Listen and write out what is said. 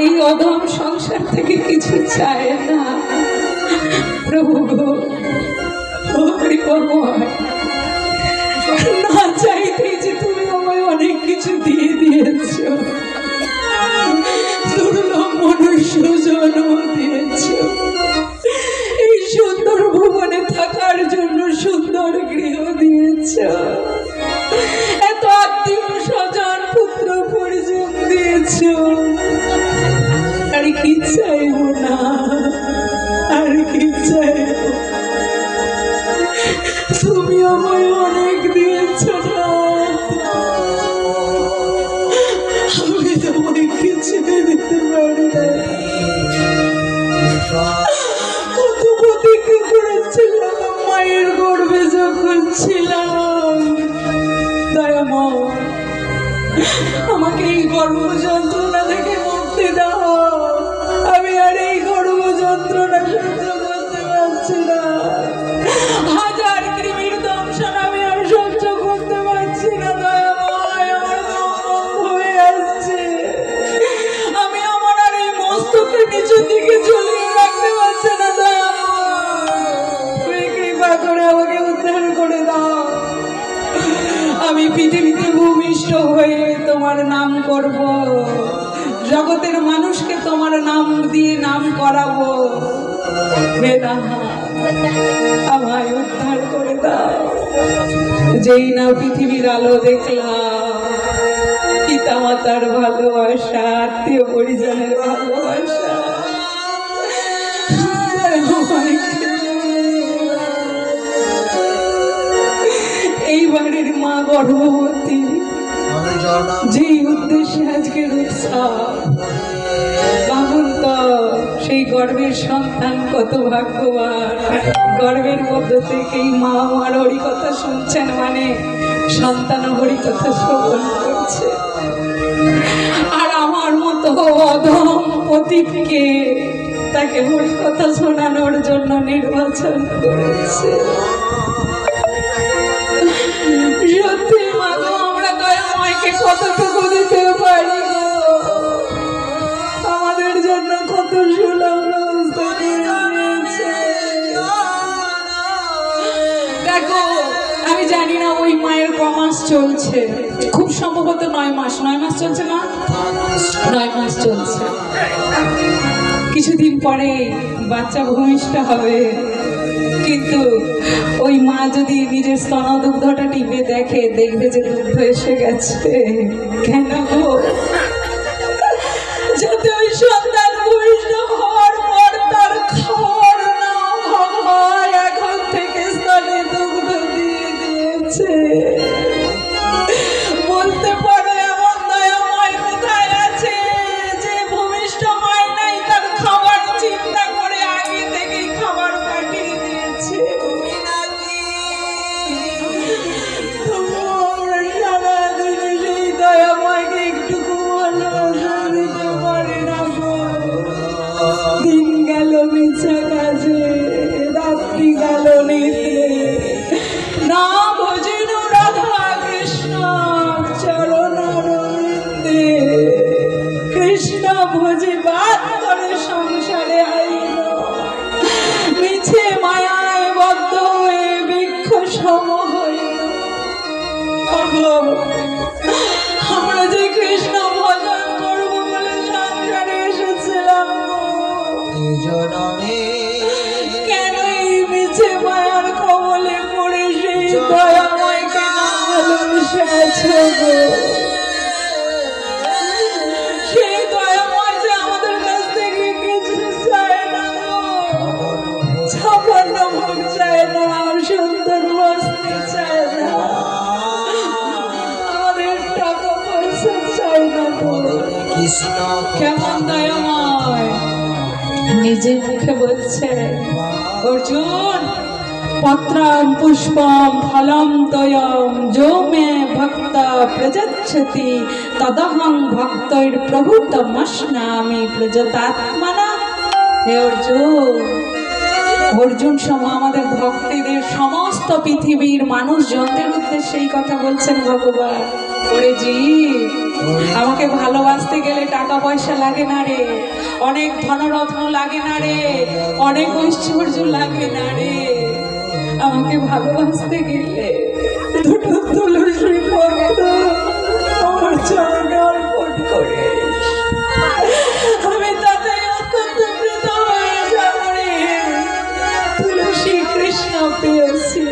এই অধম সংসার থেকে কিছু চায় না প্রভু গো, না চাইতেই যে তুমি আমায় অনেক কিছু দিয়ে দিয়েছ, দুর্লভ মনুষ্য জন্ম দিয়েছ, এই সুন্দর ভুবনে থাকার জন্য সুন্দর গৃহ দিয়েছ, এত আত্মীয় স্বজন পুত্র পরিজন দিয়েছ, আর কি চাইব না, আর কি চাইব? তুমি আমায় অনেক দিয়েছ না, আমি তোমায় কিছু দিতে পারি না। কত প্রতিজ্ঞা করেছিলাম মায়ের গর্ভে যখন ছিলাম, দয়াময় আমাকে এই গর্ভ যন্ত্রণা থেকে মুক্তি দাও, আমি আর এই গর্ভ যন্ত্রণা সহ্য করতে পারছি না, হাজার কৃমির দংশন আমি আর সহ্য করতে পারছি না, দয়াময় আমার হয়ে আসছে, আমি আমার আর এই মস্তকের নিচের দিকে ঝুলিয়ে রাখতে পারছি না, দয়াময় কৃপা করে আমাকে উদ্ধার করে দাও, আমি পৃথিবীতে ভূমিষ্ঠ হয়ে তোমার নাম করব, জগতের মানুষকে তোমার নাম দিয়ে নাম করাবো, আমায় উদ্ধার করে দাও। যেই না পৃথিবীর আলো দেখলাম, পিতা মাতার ভালোবাসা, আত্মীয় পরিজনের ভালোবাসা, এই বাড়ির মা গর্ভবতী, যেই উদ্দেশ্যে আজকের উৎসব, ভাবুন তো সেই গর্ভের সন্তান কত ভাগ্যবান, গর্ভের মধ্য থেকেই মা আমার হরি কথা শুনছেন, মানে সন্তান হরি কথা শ্রবণ করছে, আর আমার মতো অধম পতিতকে তাকে হরি কথা শোনানোর জন্য নির্বাচন করেছে। সত্যি মা গো, আমরা দয়াময়কে কতটুকু দিতে পারি গো, আমাদের জন্য কত সুলভ ব্যবস্থা করেছে। দেখো আমি জানি না ওই মায়ের ক মাস চলছে, খুব সম্ভবত 9 মাস, 9 মাস চলছে না, 9 মাস চলছে, কিছুদিন পরে বাচ্চা ভূমিষ্ঠ হবে, কিন্তু ওই মা যদি নিজের স্তন দুগ্ধটা টিপে দেখে, দেখবে যে দুগ্ধ এসে গেছে। কেন গো? যাতে ওই সন্তান ভূমিষ্ঠ হওয়ার পর তার খাওয়ার না অভাব হয়, এখন থেকে স্তনে দুগ্ধ দিয়ে দিয়েছে। বলতে পারো এমন দয়াময় কোথায় আছে যে ভূমিষ্ঠ হয় নাই, তার খাবার চিন্তা করে আগে থেকেই খাবার পাঠিয়ে দিয়েছে। আমরা সারাদিনে সেই দয়াময়কে একটুকু ভালোবাসা দিতে পারি না গো। দিন গেল মিছা কাজে, রাত্রি গেল নিদ্রে, না ভজিল রাধা কৃষ্ণ চরণ বৃন্দে, কৃষ্ণ ভজিবাদ করে সংসারে আইল, মিছে মায়ায় বদ্ধ হয়ে বৃক্ষ সম হইল। আমরা যে কৃষ্ণ ভজন করব বলে সংসারে এসেছিলাম, কেন এই মিছে মায়ার কবলে পড়ে সেই দয়াময়কে না ভালোবেসেছ গো? সেই দয়াময় যে আমাদের কাছ থেকে কিছু চায় না গো, সামান্য ভোগ চায় না, সুন্দর বস্ত্র চায় না, আমাদের টাকা পয়সা চায় না গো। কেমন দয়াময় নিজে মুখে বলছে, অর্জুন পত্রম পুষ্পম ফলম তয়ম যো মে ভক্ত প্রযচ্ছতি তদহং ভক্তৈর প্রভূতমস্নামি প্রযতাত্মনা। হে অর্জুন, অর্জুন সম আমাদের ভক্তদের সমস্ত পৃথিবীর মানুষজনদের উদ্দেশ্যে এই কথা বলছেন ভগবান। ওরে জি, আমাকে ভালোবাসতে গেলে টাকা পয়সা লাগে না রে, অনেক ধনরত্ন লাগে না রে, অনেক ঐশ্বর্য লাগে না রে। আমাকে ভালোবাসতে গেলে দুটো তুলসী পত্র আমার চরণে অর্পণ করে আমি তাতে অত্যন্ত প্রীত হয়ে যাব রে। তুলসী কৃষ্ণ পেয়েছি।